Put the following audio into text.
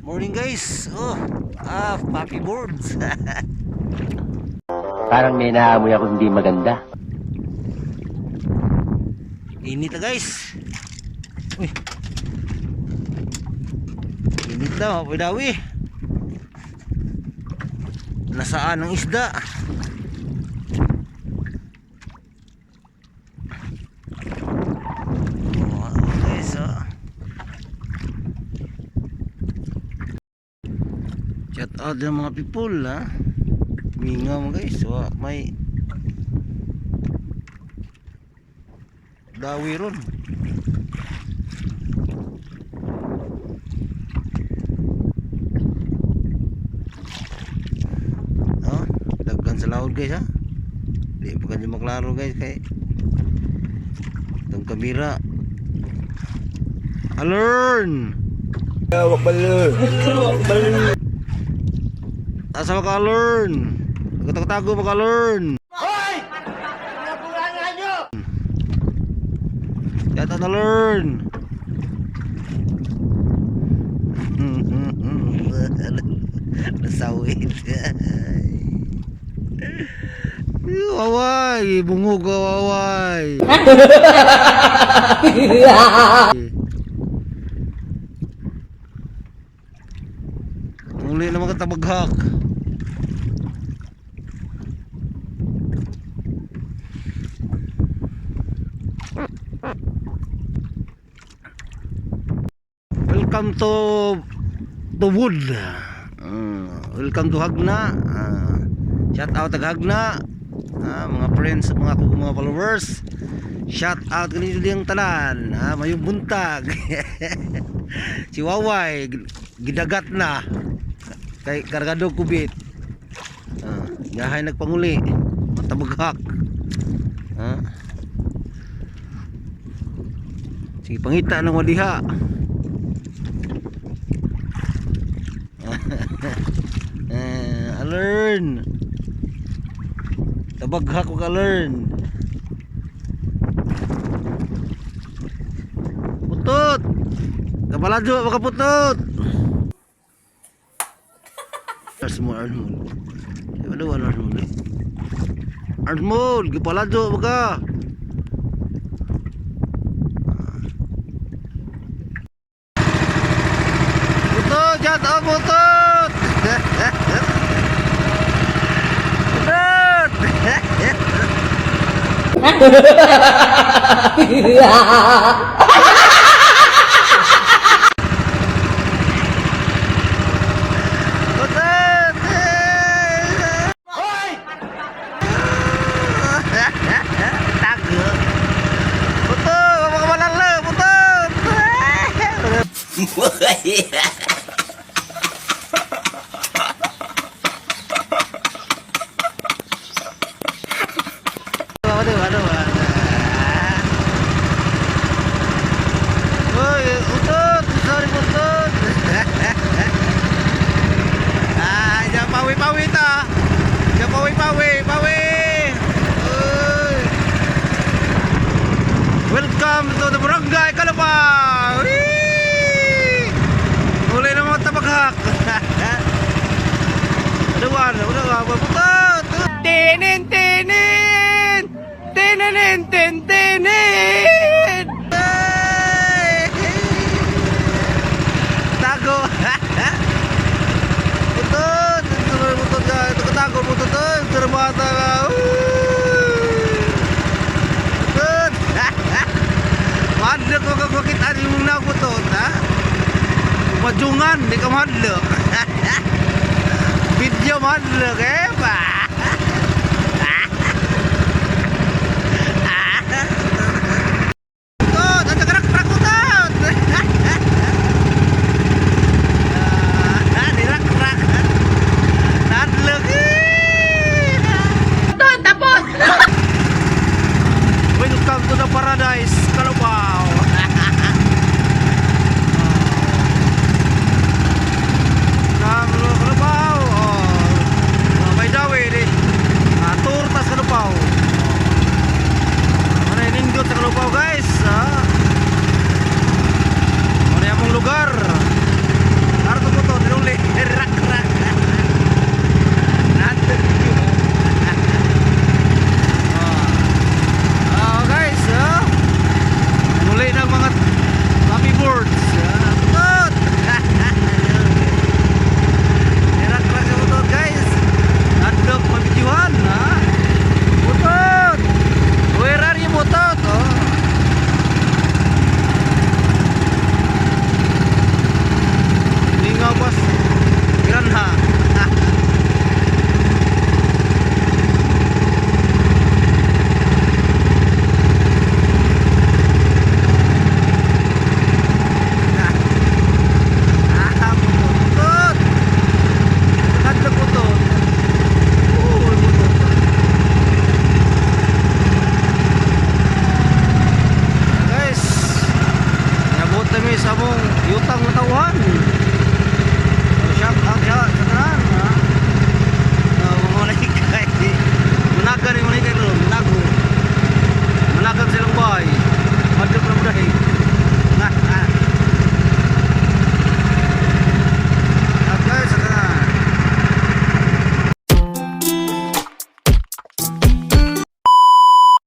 Morning guys. Puppy birds. Parang may naamoy ako hindi maganda. Init na guys. Uy. Init na, mapidawi. Nasaan ang isda? Shout out ng mga people ha. Mingaw mo guys. May dawi ron. Daggan sa laod guys ha. Di pa kanyo maklaro guys kay itong kamera. Alern! Wak bala. Asa ka learn? Tago ka learn. Hoy! Napulangan nyo! Yata na learn. Nasawit. Waway, bungog ka waway. Muli naman ka tabaghak. Welcome to wood. Welcome to Hagna. Shout out to Hagna. Mga friends, mga followers. Shout out kanino diyang tanan. Mayong buntag. Si Waway gidagat na. Kay kargado kubit. Gahay nagpanguli. Matabaghak. Sige pangita ng wadiha. Alern. Tabaghak ko ka learn. Putot. Kapaladyo baka putot. Semua Arnold. Ada Arnold. Arnold, kapaladyo baka. Putot, jatuh putot. Welcome to the Barangay Kalapang. Uli na mga tabaghak. Udah putot. Tinin. Tago. Putot. Itu ketago putot. Terbata. Madlok ka bakit ari mong nagutot ha? Majungan di ka madlok. Video madlok ba?